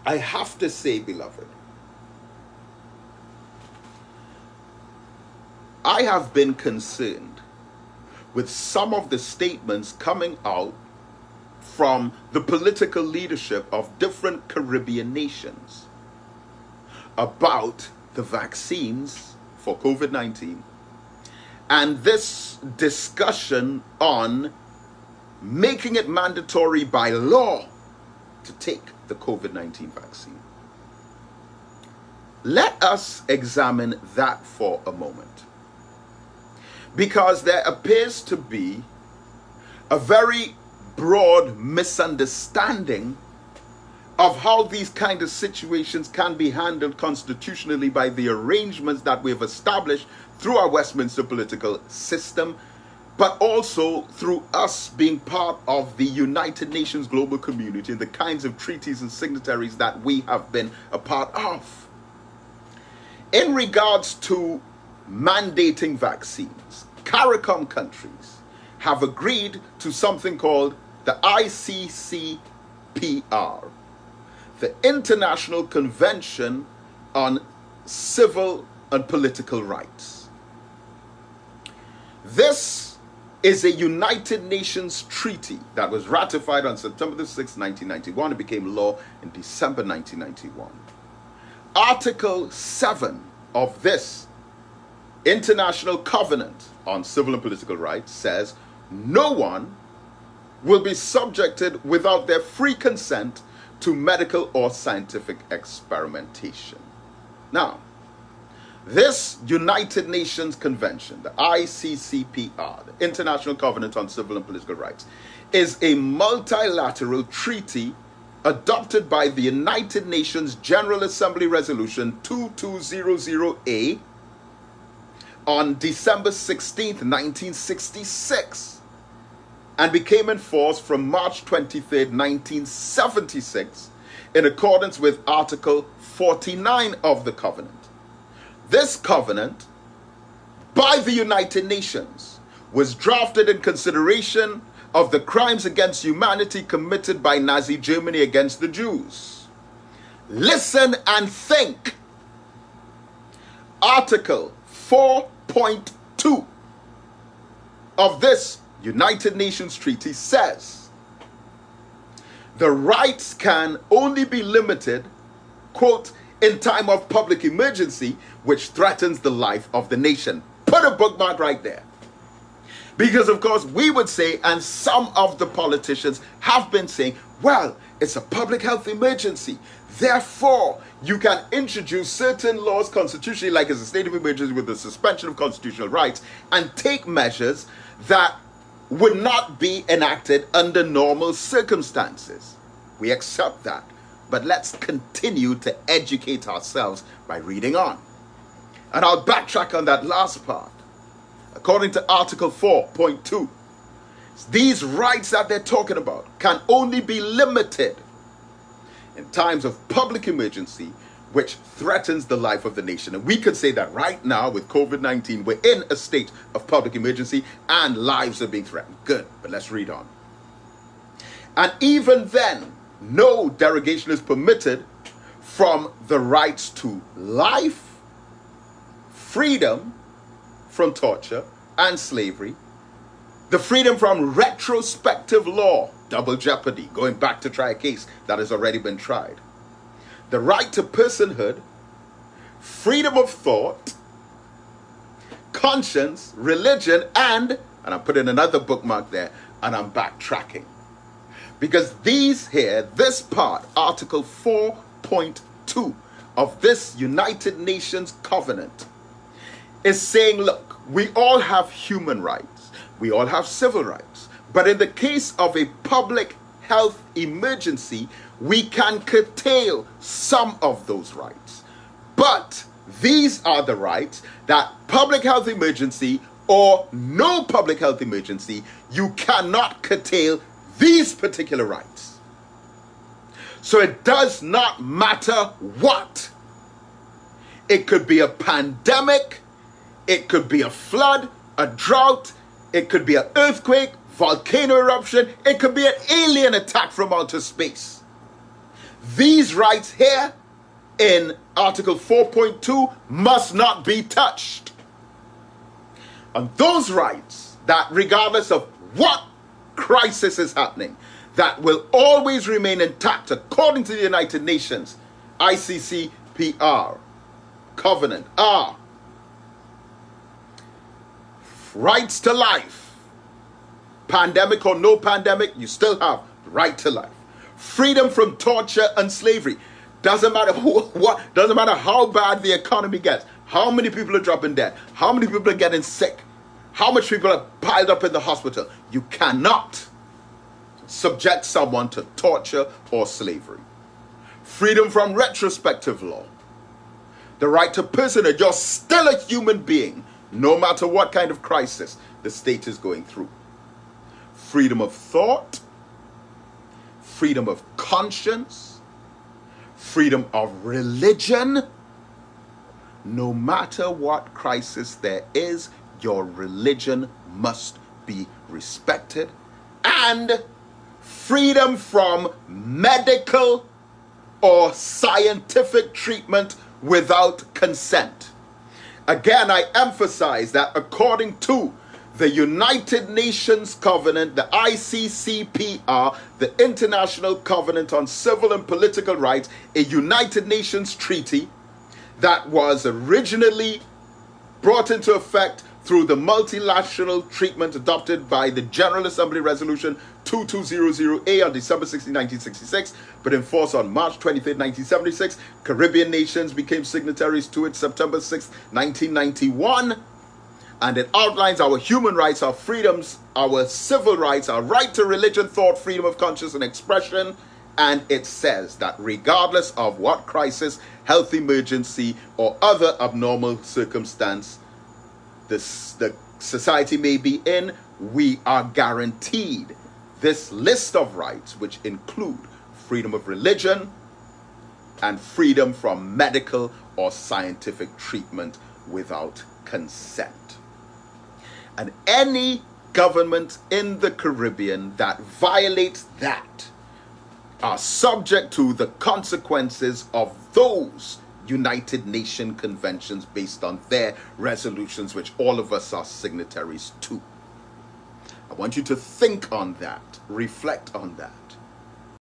I have to say, beloved, I have been concerned with some of the statements coming out from the political leadership of different Caribbean nations about the vaccines for COVID-19 and this discussion on making it mandatory by law to take the COVID-19 vaccine. Let us examine that for a moment, because there appears to be a very broad misunderstanding of how these kind of situations can be handled constitutionally by the arrangements that we've established through our Westminster political system, but also through us being part of the United Nations global community and the kinds of treaties and signatories that we have been a part of. In regards to mandating vaccines, CARICOM countries have agreed to something called the ICCPR, the International Convention on Civil and Political Rights. This is a United Nations treaty that was ratified on September the 6th, 1991. It became law in December 1991. Article 7 of this International Covenant on Civil and Political Rights says no one will be subjected without their free consent to medical or scientific experimentation. Now, this United Nations Convention, the ICCPR, the International Covenant on Civil and Political Rights, is a multilateral treaty adopted by the United Nations General Assembly Resolution 2200A on December 16th, 1966, and became in force from March 23rd, 1976, in accordance with Article 49 of the Covenant. This covenant, by the United Nations, was drafted in consideration of the crimes against humanity committed by Nazi Germany against the Jews. Listen and think. Article 4.2 of this United Nations treaty says the rights can only be limited, quote, in time of public emergency which threatens the life of the nation. Put a bookmark right there. Because of course we would say, and some of the politicians have been saying, well, it's a public health emergency. Therefore, you can introduce certain laws constitutionally, like as a state of emergency with the suspension of constitutional rights, and take measures that would not be enacted under normal circumstances. We accept that. But let's continue to educate ourselves by reading on. And I'll backtrack on that last part. According to Article 4.2, these rights that they're talking about can only be limited in times of public emergency which threatens the life of the nation. And we could say that right now with COVID-19, we're in a state of public emergency and lives are being threatened. Good, but let's read on. And even then, no derogation is permitted from the rights to life, freedom from torture and slavery, the freedom from retrospective law, double jeopardy, going back to try a case that has already been tried, the right to personhood, freedom of thought, conscience, religion, and I'm putting another bookmark there, and I'm backtracking. Because these here, this part, Article 4.2 of this United Nations Covenant, is saying, look, we all have human rights, we all have civil rights, but in the case of a public health emergency, we can curtail some of those rights. But these are the rights that public health emergency or no public health emergency, you cannot curtail these particular rights. So it does not matter what. It could be a pandemic, it could be a flood, a drought, it could be an earthquake, volcano eruption, it could be an alien attack from outer space. these rights here in Article 4.2 must not be touched. And those rights that, regardless of what crisis is happening, that will always remain intact according to the United Nations ICCPR covenant are rights to life. Pandemic or no pandemic, you still have right to life. Freedom from torture and slavery. Doesn't matter doesn't matter how bad the economy gets, how many people are dropping dead, how many people are getting sick, how much people are piled up in the hospital. You cannot subject someone to torture or slavery. Freedom from retrospective law. The right to personhood. You're still a human being, no matter what kind of crisis the state is going through. Freedom of thought. Freedom of conscience. Freedom of religion. No matter what crisis there is, your religion must be respected. And freedom from medical or scientific treatment without consent. Again, I emphasize that according to the United Nations Covenant, the ICCPR, the International Covenant on Civil and Political Rights, a United Nations treaty that was originally brought into effect through the multilateral treatment adopted by the General Assembly Resolution 2200A on December 16, 1966, but in force on March 23, 1976. Caribbean nations became signatories to it September 6, 1991. And it outlines our human rights, our freedoms, our civil rights, our right to religion, thought, freedom of conscience and expression. And it says that regardless of what crisis, health emergency, or other abnormal circumstance the society may be in, we are guaranteed this list of rights, which include freedom of religion and freedom from medical or scientific treatment without consent. And any government in the Caribbean that violates that are subject to the consequences of those United Nations conventions based on their resolutions, which all of us are signatories to. I want you to think on that, reflect on that.